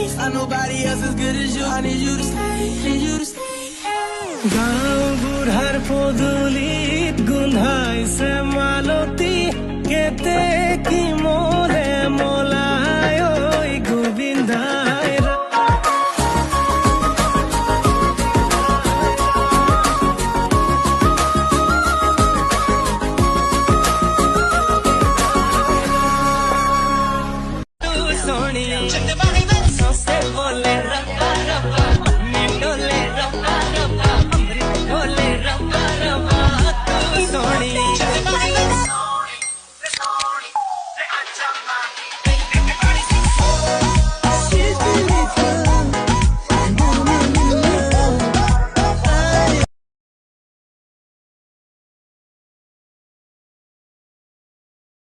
leave. I nobody else as good as you. I need you to stay, need you to stay. গাঁও বুঢ়াৰ পদূলিত গোন্ধাইছে মালতী কেতে কি